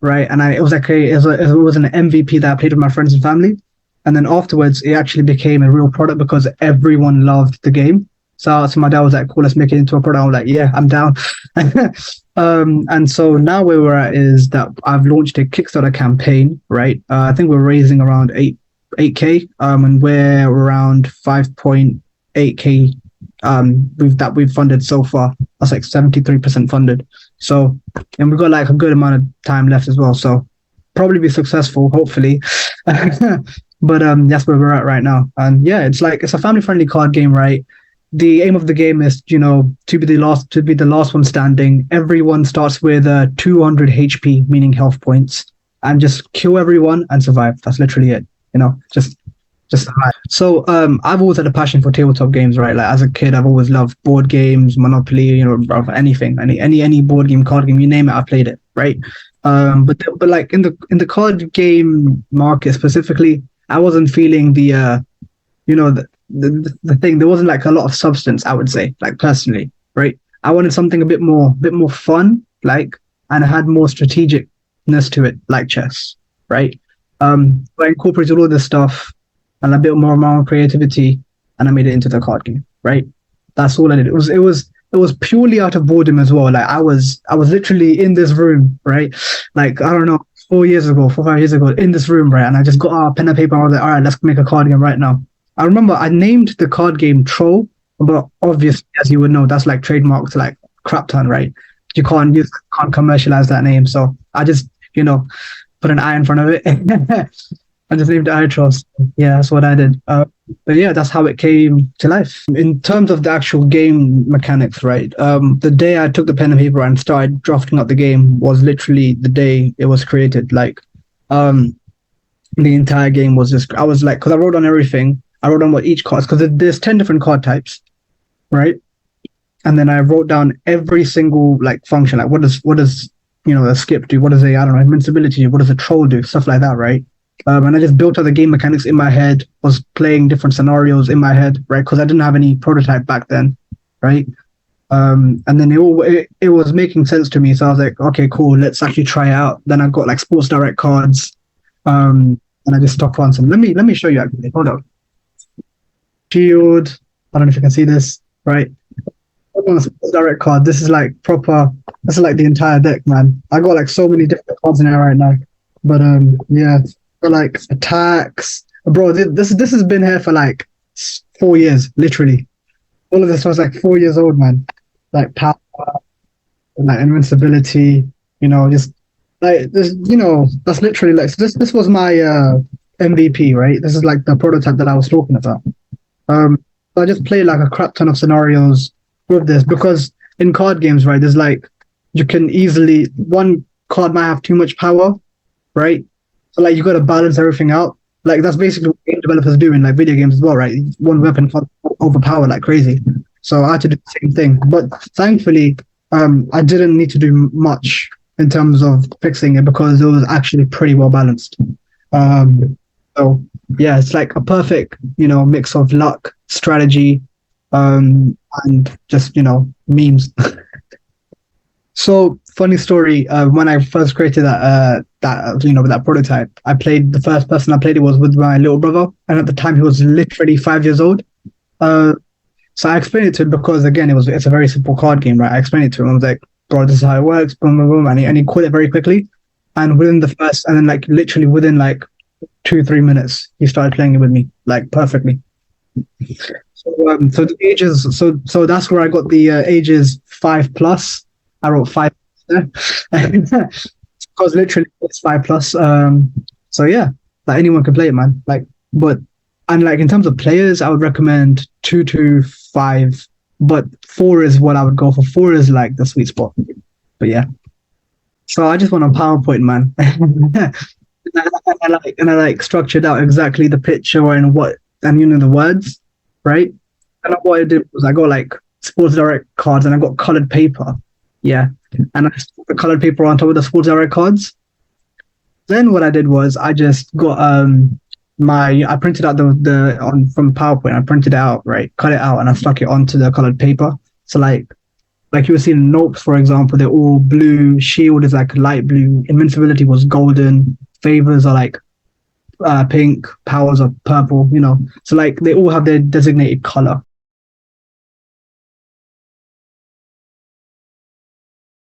right? And it was like it was an MVP that I played with my friends and family. And then afterwards, it actually became a real product because everyone loved the game. So my dad was like, "Cool, let's make it into a product." I was like, "Yeah, I'm down." And so now where we're at is that I've launched a Kickstarter campaign, right? I think we're raising around 8K, and we're around 5.8K. We've funded so far. That's like 73% funded. So, and we've got like a good amount of time left as well. So, probably be successful, hopefully. But that's where we're at right now. And yeah, it's a family friendly card game, right? The aim of the game is, to be the last one standing. Everyone starts with 200 HP, meaning health points, and just kill everyone and survive. That's literally it. Just survive. So I've always had a passion for tabletop games, right? Like as a kid, I've always loved board games, Monopoly, anything, any board game, card game, you name it, I played it, right? But like in the card game market specifically, I wasn't feeling the thing. There wasn't like a lot of substance, I would say, like personally, right? I wanted something a bit more fun, like, and had more strategicness to it, like chess, right? So I incorporated all this stuff and a bit more of my own creativity, and I made it into the card game, right? That's all I did. It was purely out of boredom as well. Like I was literally in this room, right? Like I don't know, 4 years ago, 4 5 years ago, in this room, right? And I just got our pen and paper. And I was like, all right, let's make a card game right now. I remember I named the card game Troll, but obviously, as you would know, that's like trademarked like crap ton, right? You can't commercialize that name. So I just, put an I in front of it. I just named it iTrust. Yeah, that's what I did. But yeah, that's how it came to life. In terms of the actual game mechanics, right? The day I took the pen and paper and started drafting up the game was literally the day it was created. Like, the entire game was just, I was like, because I wrote on everything. I wrote on what each card, because there's 10 different card types, right? And then I wrote down every single like function, like what does a skip do? What does I don't know, invincibility? What does a troll do? Stuff like that, right? And I just built out the game mechanics in my head, was playing different scenarios in my head, right? Because I didn't have any prototype back then, right? And then it was making sense to me. So I was like, okay, cool, let's actually try it out. Then I got like Sports Direct cards, and I just stopped on some. Let me show you actually. Hold on. Shield. I don't know if you can see this, right? On a Sports Direct card. This is like proper. This is like the entire deck, man. I got like so many different cards in there right now. But yeah, for like attacks, bro. This has been here for like 4 years, literally. All of this was like 4 years old, man. Like power, and like invincibility. Just like this. That's literally like so this was my MVP, right? This is like the prototype that I was talking about. So I just played like a crap ton of scenarios with this because in card games, right, there's like you can easily one card might have too much power, right? So like you got to balance everything out. Like that's basically what game developers do in like video games as well, right? One weapon can't overpower like crazy. So I had to do the same thing. But thankfully, I didn't need to do much in terms of fixing it because it was actually pretty well balanced. So yeah, it's like a perfect, mix of luck, strategy, and just, memes. So funny story. When I first created that prototype, the first person I played it was with my little brother, and at the time he was literally 5 years old. Uh, so I explained it to him because again, it's a very simple card game, right? I explained it to him. I was like, bro, this is how it works, boom, boom, boom, and he caught it very quickly. And then like literally within like 2 3 minutes, he started playing it with me like perfectly. So the ages, so that's where I got the ages 5 plus. I wrote five there because literally it's 5 plus. So yeah, like anyone can play it, man. Like, but and like in terms of players, I would recommend 2 to 5, but 4 is what I would go for. 4 is like the sweet spot. But yeah, so I just want a PowerPoint, man. And I structured out exactly the picture and the words, right? And what I did was I got like Sports Direct cards and I got colored paper. Yeah. And I stuck the colored paper on top of the Sports Direct cards. Then what I did was I just got I printed out the on from PowerPoint. I printed it out, right? Cut it out and I stuck it onto the colored paper. So like Like you were seeing in Nopes, for example, they're all blue. Shield is like light blue. Invincibility was golden. Favors are like pink. Powers are purple. You know, so like they all have their designated color.